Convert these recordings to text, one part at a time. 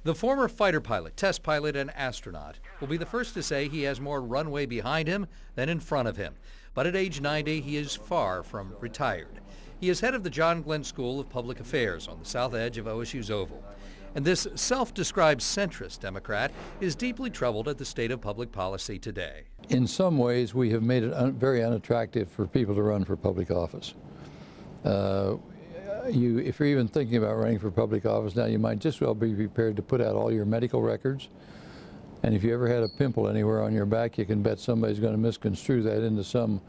The former fighter pilot, test pilot, and astronaut will be the first to say he has more runway behind him than in front of him. But at age 90, he is far from retired. He is head of the John Glenn School of Public Affairs on the south edge of OSU's Oval. And this self-described centrist Democrat is deeply troubled at the state of public policy today. In some ways, we have made it very unattractive for people to run for public office. If you're even thinking about running for public office now, you might just well be prepared to put out all your medical records. And if you ever had a pimple anywhere on your back, you can bet somebody's going to misconstrue that into some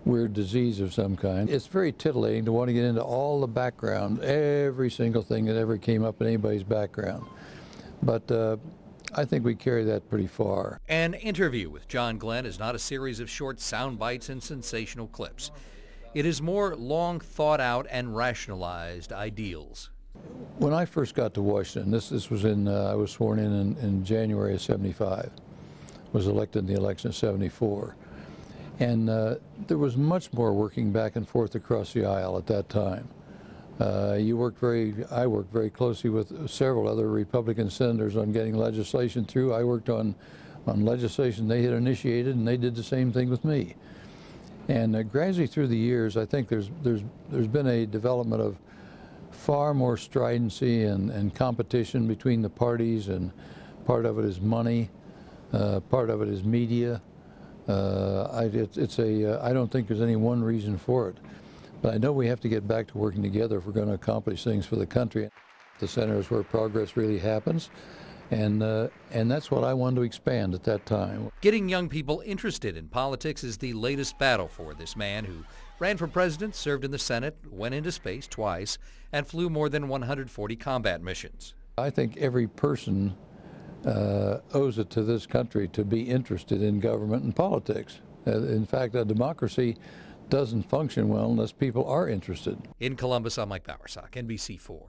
weird disease of some kind. It's very titillating to want to get into all the background, every single thing that ever came up in anybody's background. But I think we carry that pretty far. An interview with John Glenn is not a series of short sound bites and sensational clips. It is more long thought out and rationalized ideals. When I first got to Washington, this was I was sworn in January of '75, was elected in the election of '74. And there was much more working back and forth across the aisle at that time. I worked very closely with several other Republican senators on getting legislation through. I worked on legislation they had initiated, and they did the same thing with me. And gradually through the years, I think there's been a development of far more stridency and competition between the parties, and part of it is money, part of it is media. I don't think there's any one reason for it, but I know we have to get back to working together if we're going to accomplish things for the country. The center is where progress really happens. And that's what I wanted to expand at that time. Getting young people interested in politics is the latest battle for this man who ran for president, served in the Senate, went into space twice, and flew more than 140 combat missions. I think every person owes it to this country to be interested in government and politics. In fact, a democracy doesn't function well unless people are interested. In Columbus, I'm Bowersock, NBC4.